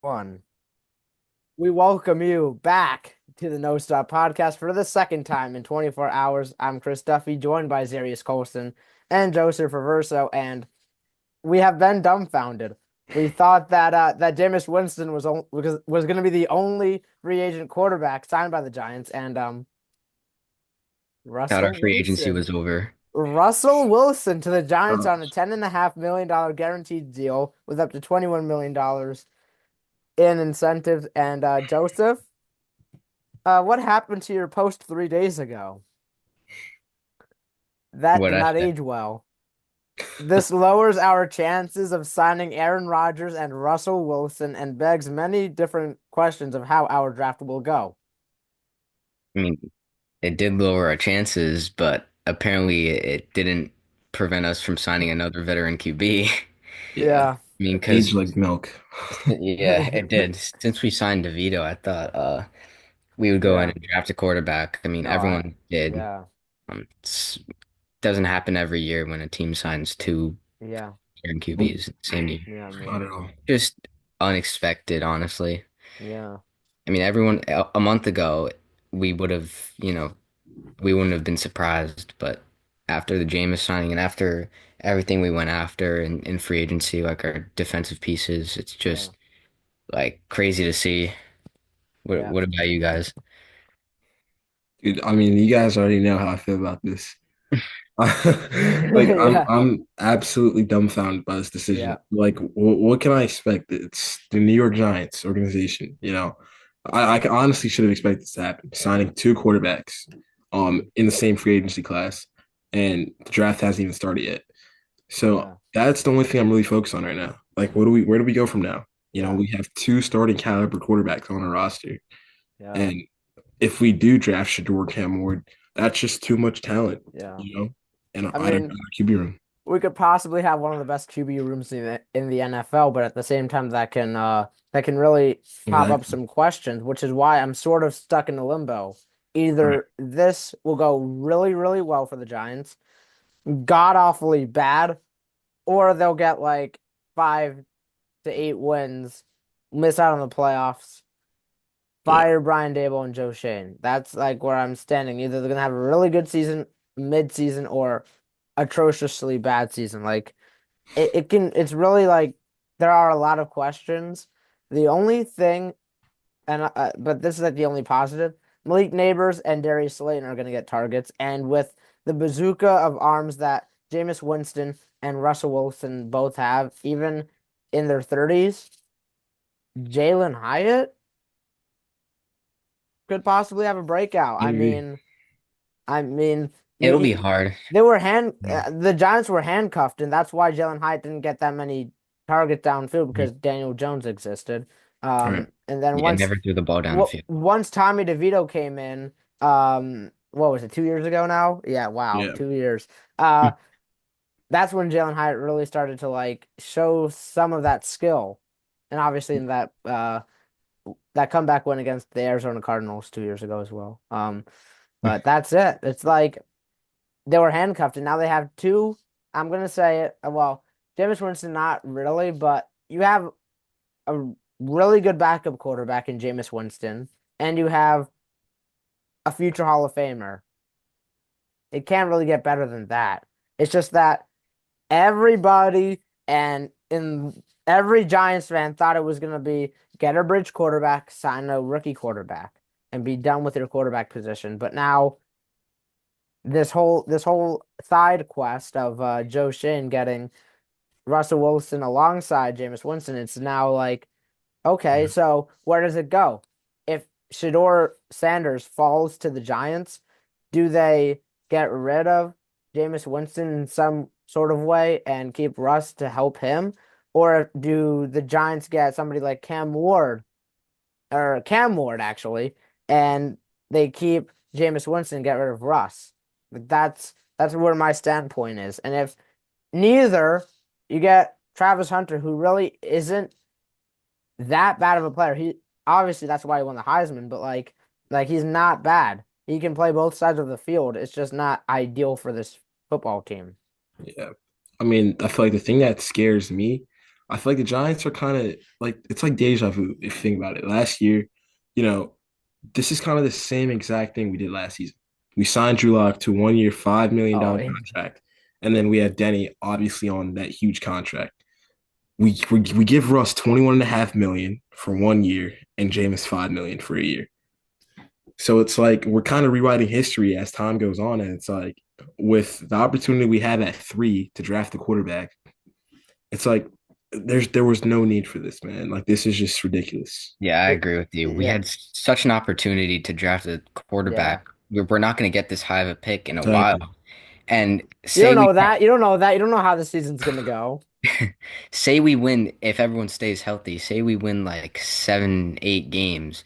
One. We welcome you back to the No Stop Podcast for the second time in 24 hours. I'm Chris Duffy, joined by Zarius Colson and Joseph Reverso, and we have been dumbfounded. We thought that Jameis Winston was going to be the only free agent quarterback signed by the Giants, and Thought our Russell free agency Wilson. was over. Russell Wilson to the Giants Uh, on a $10.5 million guaranteed deal with up to $21 million in incentives. And Joseph. What happened to your post 3 days ago? That what did I not said. age well. This lowers our chances of signing Aaron Rodgers and Russell Wilson and begs many different questions of how our draft will go. I mean, it did lower our chances, but apparently it didn't prevent us from signing another veteran QB. Yeah. I mean, because Age like milk. yeah, it did. Since we signed DeVito, I thought we would go in Yeah. and draft a quarterback. I mean, No, everyone did. yeah. It doesn't happen every year when a team signs two Yeah. veteran Nope, QBs in the same year. Yeah, not man. at all. Just unexpected, honestly. Yeah. I mean, everyone a month ago, we would have, we wouldn't have been surprised. But after the Jameis signing and after everything we went after in free agency, like our defensive pieces, it's Yeah. just like crazy to see. What Yeah. what about you guys? Dude, I mean, you guys already know how I feel about this. Like I'm Yeah. I'm absolutely dumbfounded by this decision. Yeah. Like what can I expect? It's the New York Giants organization, you know. I honestly should have expected this to happen. Signing two quarterbacks in the same free agency class, and the draft hasn't even started yet. So Yeah. that's the only thing I'm really focused on right now. Like where do we go from now? You know, Yeah. we have two starting caliber quarterbacks on our roster. Yeah. And if we do draft Shador Cam Ward, that's just too much talent, Yeah. you know? And I I don't know mean, QB room. we could possibly have one of the best QB rooms in the NFL, but at the same time that can really pop up Exactly. some questions, which is why I'm sort of stuck in the limbo. Right. Either this will go really, really well for the Giants, god awfully bad, or they'll get like 5 to 8 wins, miss out on the playoffs, Yeah. fire Brian Dable and Joe Scheon. That's like where I'm standing. Either they're gonna have a really good season, mid-season, or atrociously bad season. Like it's really like there are a lot of questions. The only thing, but this is like the only positive, Malik Neighbors and Darius Slayton are going to get targets. And with the bazooka of arms that Jameis Winston and Russell Wilson both have, even in their 30s, Jalen Hyatt could possibly have a breakout. I Maybe. mean, I mean, It'll be he, hard. Yeah. the Giants were handcuffed, and that's why Jalen Hyatt didn't get that many targets downfield Mhm. because Daniel Jones existed. All right. And then Yeah, never threw the ball down the field. once Tommy DeVito came in, what was it, 2 years ago now? Yeah, wow, Yeah. 2 years. Uh, that's when Jalen Hyatt really started to like show some of that skill, and obviously in that comeback win against the Arizona Cardinals 2 years ago as well. But that's it. It's like they were handcuffed, and now they have two. I'm gonna say it. Well, Jameis Winston, not really, but you have a really good backup quarterback in Jameis Winston, and you have a future Hall of Famer. It can't really get better than that. It's just that everybody and in every Giants fan thought it was gonna be get a bridge quarterback, sign a rookie quarterback, and be done with your quarterback position. But now this whole side quest of Joe Scheon getting Russell Wilson alongside Jameis Winston, it's now like, okay, Yeah. so where does it go? If Shador Sanders falls to the Giants, do they get rid of Jameis Winston in some sort of way and keep Russ to help him? Or do the Giants get somebody like Cam Ward actually, and they keep Jameis Winston and get rid of Russ? Like, that's where my standpoint is. And if neither, you get Travis Hunter, who really isn't that bad of a player. He obviously that's why he won the Heisman, but like he's not bad. He can play both sides of the field. It's just not ideal for this football team. Yeah. I mean, I feel like the thing that scares me I feel like the Giants are kind of like it's like deja vu if you think about it. Last year, you know, this is kind of the same exact thing we did last season. We signed Drew Lock to 1 year, $5 Oh, million contract, and then we had Denny obviously on that huge contract. We give Russ 21.5 million for 1 year and Jameis 5 million for a year. So it's like we're kind of rewriting history as time goes on, and it's like with the opportunity we have at 3 to draft the quarterback, it's like there was no need for this, man. Like this is just ridiculous. Yeah, I it, agree with you. We yeah, had such an opportunity to draft a yeah. quarterback. We're not going to get this high of a pick in a while. Exactly. And You don't know that. You don't know that. You don't know how the season's gonna go. say we win if everyone stays healthy. Say we win like 7, 8 games.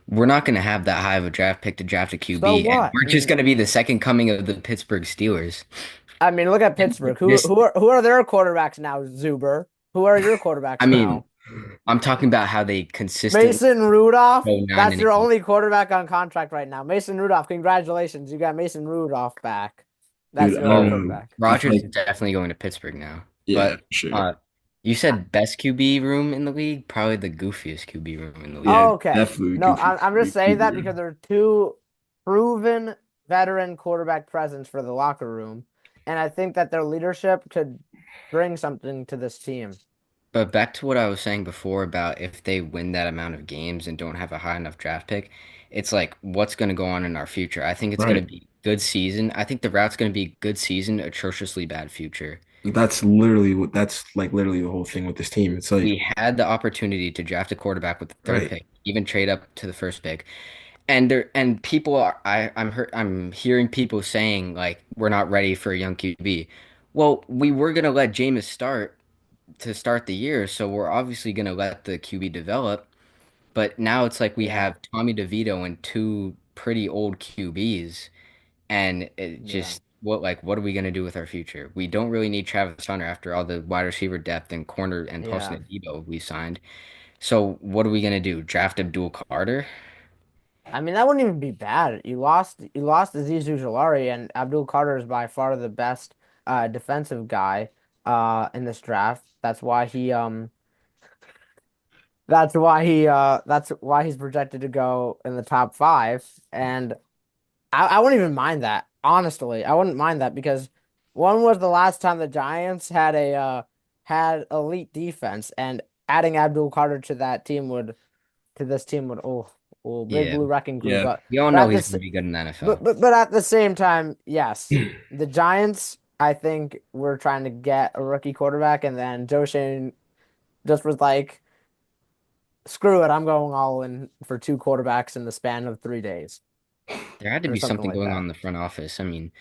We're not going to have that high of a draft pick to draft a So QB, and what? we're just going to be the second coming of the Pittsburgh Steelers. I mean, look at Pittsburgh. This, Who are their quarterbacks now, Zuber? Who are your I quarterbacks mean, now? I'm talking about how they consistently Mason Rudolph. go nine That's and your eight. only quarterback on contract right now. Mason Rudolph, congratulations. You got Mason Rudolph back. That's Dude, your I don't only Oh, know. quarterback. I feel Rodgers like is definitely going to Pittsburgh now. yeah, But sure. uh, you said best QB room in the league? Probably the goofiest QB room in the league. Yeah, Oh, okay. definitely No, goofy. I'm just saying QB that because room. there are two proven veteran quarterback presence for the locker room, and I think that their leadership could bring something to this team. But back to what I was saying before about if they win that amount of games and don't have a high enough draft pick, it's like what's going to go on in our future. I think it's going Right. to be good season. I think the route's going to be good season, atrociously bad future. That's like literally the whole thing with this team. It's like, We had the opportunity to draft a quarterback with the third right. pick, even trade up to the first pick. And people are I'm hearing people saying like we're not ready for a young QB. Well, we were gonna let Jameis start to start the year, so we're obviously gonna let the QB develop. But now it's like we Yeah, have Tommy DeVito and two pretty old QBs, and it yeah, just what are we gonna do with our future? We don't really need Travis Hunter after all the wide receiver depth and corner and yeah. posting Debo we signed. So what are we gonna do? Draft Abdul Carter? I mean, that wouldn't even be bad. You lost Azeez Ujulari, and Abdul Carter is by far the best defensive guy in this draft. That's why he's projected to go in the top five. And I wouldn't even mind that. Honestly, I wouldn't mind that because when was the last time the Giants had elite defense, and adding Abdul Carter to this team would big Yeah. blue wrecking crew. Yeah. We all But know at he's this gonna be good in the NFL. but at the same time, yes, the Giants. I think we're trying to get a rookie quarterback, and then Joe Scheon just was like, "Screw it, I'm going all in for two quarterbacks in the span of 3 days There had to or be something something like going on that." in the front office. I mean,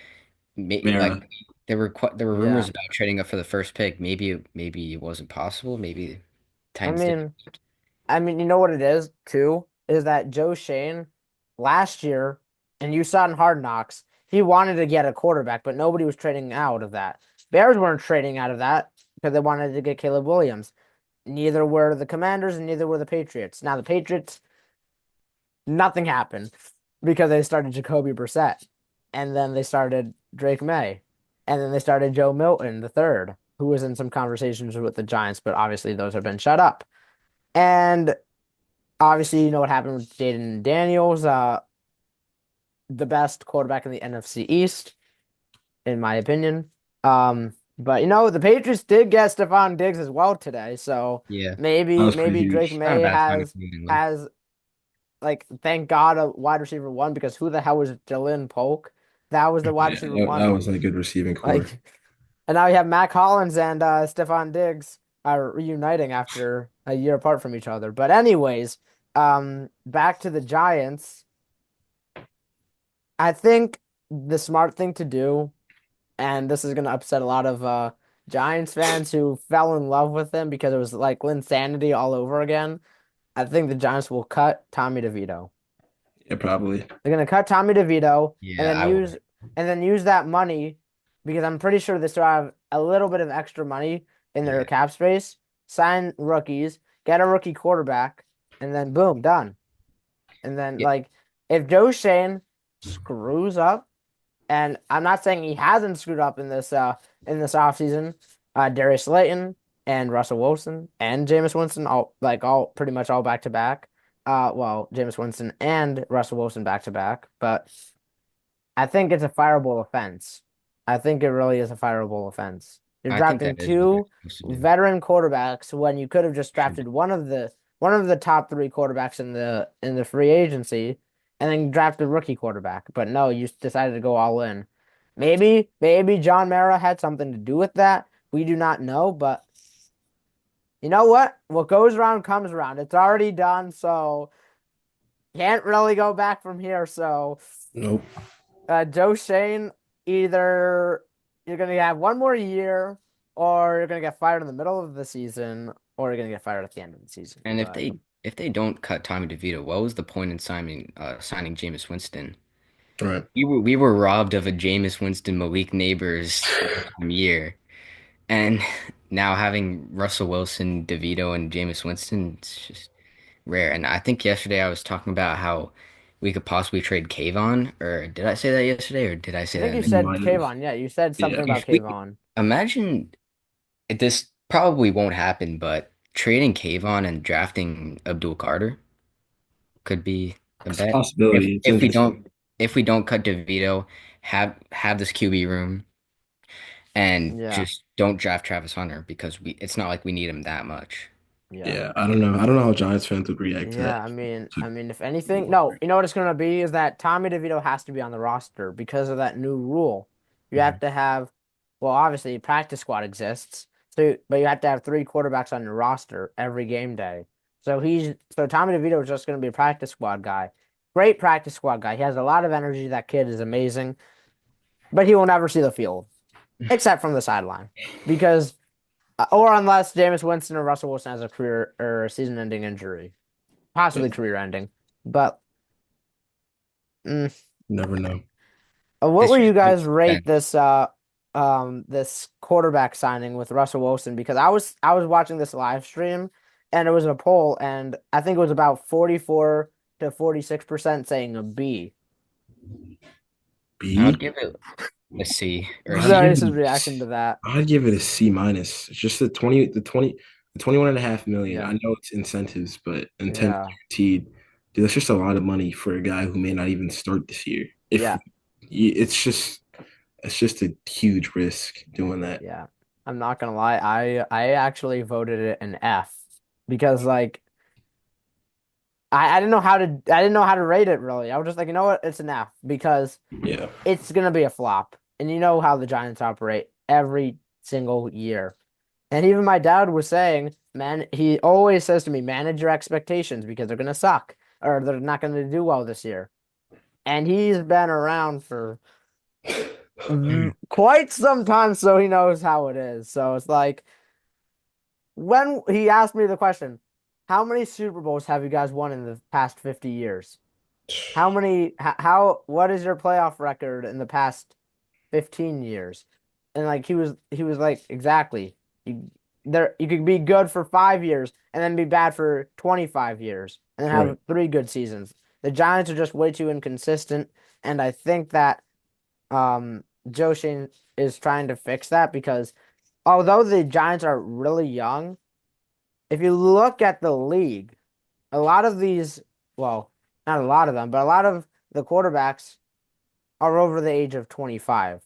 Mara. like there were Yeah, rumors about trading up for the first pick. Maybe it wasn't possible. Maybe I Titans didn't. mean, you know what it is too is that Joe Shane last year, and you saw in Hard Knocks, he wanted to get a quarterback, but nobody was trading out of that. Bears weren't trading out of that because they wanted to get Caleb Williams. Neither were the Commanders, and neither were the Patriots. Now the Patriots, nothing happened because they started Jacoby Brissett, and then they started Drake May, and then they started Joe Milton the third, who was in some conversations with the Giants, but obviously those have been shut up. And obviously, you know what happened with Jaden Daniels, the best quarterback in the NFC East, in my opinion. But the Patriots did get Stephon Diggs as well today, so Yeah, That maybe was pretty maybe Drake huge. not a May bad signing for New England. has like thank God a wide receiver one because who the hell was Jalen Polk? That was the wide Yeah, receiver that one. was a good receiving core. Like, and now you have Mac Hollins and Stephon Diggs are reuniting after a year apart from each other. But anyways, back to the Giants. I think the smart thing to do, and this is gonna upset a lot of Giants fans who fell in love with him because it was like Linsanity all over again. I think the Giants will cut Tommy DeVito. Yeah, probably. They're gonna cut Tommy DeVito and Yeah, then I would. use that money because I'm pretty sure they still have a little bit of extra money in their Yeah, cap space. Sign rookies, get a rookie quarterback, and then boom, done. And then yeah, like if Joe Shane screws up, and I'm not saying he hasn't screwed up in this offseason, Darius Slayton, and Russell Wilson and Jameis Winston all pretty much all back to back. Well, Jameis Winston and Russell Wilson back to back, but I think it's a fireable offense. I think it really is a fireable offense. You're I think drafting that is what they're two supposed to do. veteran quarterbacks when you could have just Should drafted one of the top three quarterbacks in the free agency and then drafted rookie quarterback. But no, you decided to go all in. Maybe John Mara had something to do with that. We do not know, but you know what? What goes around comes around. It's already done, so can't really go back from here. So Nope. Joe Scheon, either you're gonna have one more year, or you're gonna get fired in the middle of the season, or you're gonna get fired at the end of the season. And But if they don't cut Tommy DeVito, what was the point in signing Jameis Winston? Right. We were robbed of a Jameis Winston Malik Neighbors year, and now having Russell Wilson, DeVito, and Jameis Winston, it's just rare. And I think yesterday I was talking about how we could possibly trade Kayvon, or did I say that yesterday, or did I I say think that you in You said might have. Kayvon. Yeah, you said Yeah. something about if we Kayvon. imagine this probably won't happen, but trading Kayvon and drafting Abdul Carter could be a It's a bet. possibility. It's If we interesting. don't cut DeVito, have this QB room and Yeah, just don't draft Travis Hunter because we it's not like we need him that much. yeah. Yeah. I don't know. I don't know how Giants fans would react to that. Yeah, I mean, To- I mean, if anything, no, you know what it's gonna be is that Tommy DeVito has to be on the roster because of that new rule. You have Mhm. to have, well, obviously, practice squad exists, so but you have to have three quarterbacks on your roster every game day. So Tommy DeVito is just gonna be a practice squad guy, great practice squad guy. He has a lot of energy. That kid is amazing, but he will never see the field except from the sideline because, or unless Jameis Winston or Russell Wilson has a career or a season-ending injury, possibly career-ending. But mm, Never know. what It's will you just guys makes rate sense. this quarterback signing with Russell Wilson? Because I was watching this live stream and it was a poll and I think it was about 44 to 46% saying a B. I would B. give it a C or a I'd C. give Dennis's it. reaction to that. I'd give it a C minus. It's just the 21.5 million. I Yeah. know it's incentives, but intent Yeah. guaranteed. Dude, that's just a lot of money for a guy who may not even start this year. If Yeah. it's just a huge risk doing that. Yeah. I'm not gonna lie. I actually voted it an F because like I didn't know how to rate it really. I was just like, you know what? It's an F because Yeah. it's gonna be a flop. And you know how the Giants operate every single year. And even my dad was saying, man, he always says to me, manage your expectations because they're gonna suck or they're not gonna do well this year. And he's been around for quite some time, so he knows how it is. So it's like when he asked me the question, how many Super Bowls have you guys won in the past 50 years? What is your playoff record in the past 15 years? And like he was like, exactly. You could be good for 5 years and then be bad for 25 years and then Right. have three good seasons. The Giants are just way too inconsistent, and I think that Joe Shane is trying to fix that because although the Giants are really young, if you look at the league, a lot of these, well, not a lot of them, but a lot of the quarterbacks are over the age of 25,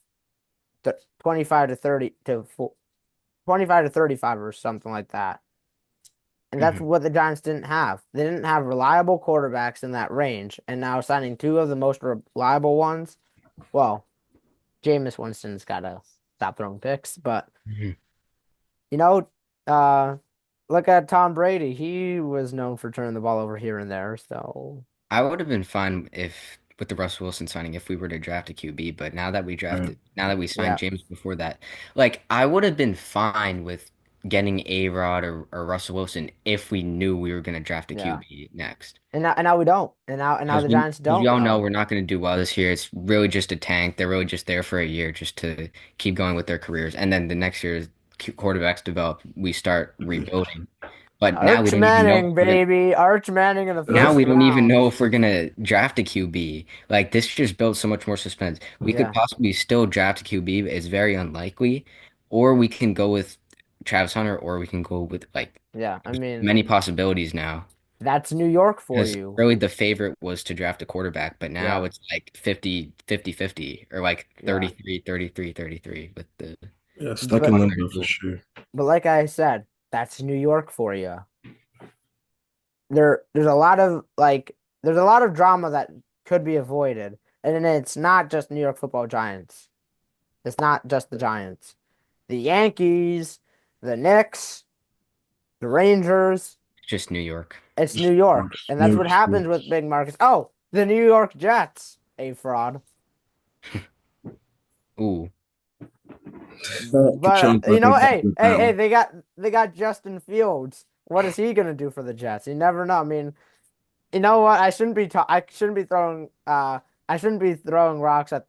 25 to 30 to 25 to 35 or something like that. And that's Mhm. what the Giants didn't have. They didn't have reliable quarterbacks in that range. And now signing two of the most reliable ones, well, Jameis Winston's got to stop throwing picks. But, Mhm. you know, uh, look at Tom Brady. He was known for turning the ball over here and there. So, I would have been fine if with the Russell Wilson signing if we were to draft a QB, but Right. now that we signed yeah, James before that, like I would have been fine with getting A-Rod or Russell Wilson if we knew we were going to draft a yeah. QB next. And now we don't. And now Because the Giants we don't all know know. we're not going to do well this year. It's really just a tank. They're really just there for a year just to keep going with their careers. And then the next year, quarterbacks develop, we start rebuilding. But now we Arch don't even know if Manning, we're gonna, baby. Arch Manning in the now first we don't even round. know if we're gonna draft a QB. Like this just builds so much more suspense. We could Yeah. possibly still draft a QB, but it's very unlikely. Or we can go with Travis Hunter, or we can go with like Yeah, I mean, many possibilities now. that's New York for Because you. really the favorite was to draft a quarterback, but now Yeah, it's like 50-50, or like yeah. 33-33-33 with the Yeah, stuck in But qualifier limbo for rule. sure. but like I said, that's New York for you. There's a lot of there's a lot of drama that could be avoided. And it's not just New York Football Giants. It's not just the Giants. The Yankees, the Knicks, the Rangers, Just New York. it's New York. And New that's York what happens with sports. big markets. Oh, the New York Jets, a fraud. Ooh, But Kachunk might be back hey, with hey, that hey, one. they got Justin Fields. What is he gonna do for the Jets? You never know. I mean, you know what? I shouldn't be throwing rocks at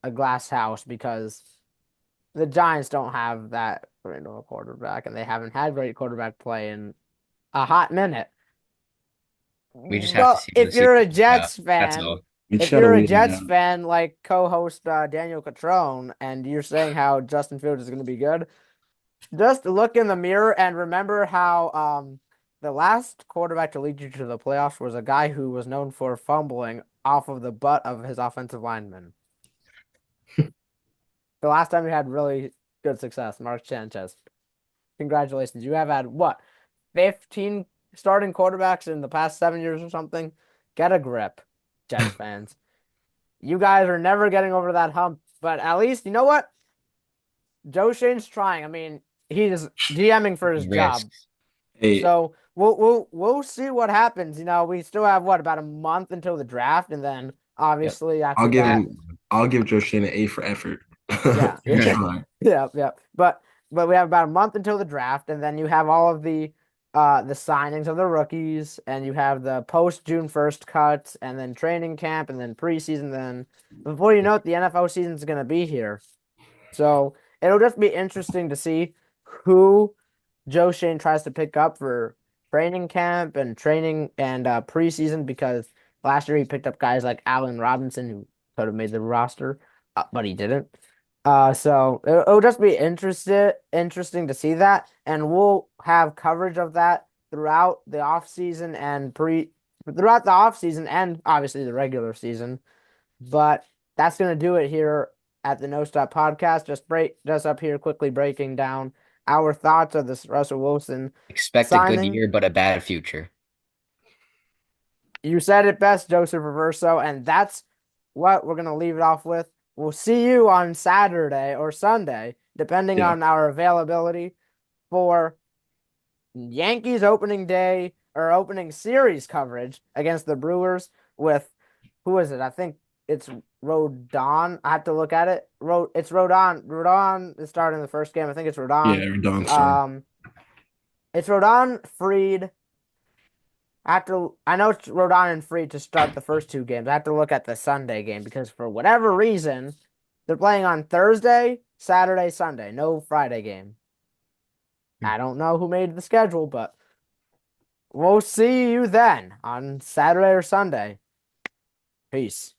a glass house because the Giants don't have that great of a quarterback, and they haven't had great quarterback play in a hot minute. we just have to But see how the if you're season a plays out. Jets That's fan, all. You just if gotta you're a wait it Jets out. fan like co-host Daniel Catrone, and you're saying how Justin Fields is going to be good, just look in the mirror and remember how the last quarterback to lead you to the playoffs was a guy who was known for fumbling off of the butt of his offensive lineman. The last time you had really good success, Mark Sanchez. Congratulations. You have had what, 15 starting quarterbacks in the past 7 years or something? Get a grip, Jets fans. You guys are never getting over that hump, but at least you know what? Joe Scheon's trying. I mean, he's DMing for his job. Risks. Hey, So we'll see what happens. We still have what, about a month until the draft, and then Yep. obviously I'll after give that, him. I'll give Joe Scheon an A for effort. yeah, He yeah, tried. yeah, yeah. But we have about a month until the draft, and then you have all of the signings of the rookies, and you have the post June 1st cuts, and then training camp, and then preseason. Then before you know it, the NFL season's gonna be here. So it'll just be interesting to see who Joe Shane tries to pick up for training camp and training and preseason, because last year he picked up guys like Allen Robinson who could have made the roster, but he didn't. So it'll just be interesting to see that, and we'll have coverage of that throughout the off season and throughout the off season and obviously the regular season. But that's gonna do it here at the No Stop Podcast. Just up here quickly breaking down our thoughts of this Russell Wilson Expect a good signing. year, but a bad future. You said it best, Joseph Reverso, and that's what we're gonna leave it off with. We'll see you on Saturday or Sunday, depending Yeah. on our availability, for Yankees opening day or opening series coverage against the Brewers with, who is it? I think it's Rodon. I have to look at it. It's Rodon. Rodon is starting the first game. I think it's Yeah, Rodon. Aaron starting. Um, it's Rodon, Freed. I know it's Rodon and Freed to start the first two games. I have to look at the Sunday game because for whatever reason, they're playing on Thursday, Saturday, Sunday. No Friday game. I don't know who made the schedule, but we'll see you then on Saturday or Sunday. Peace.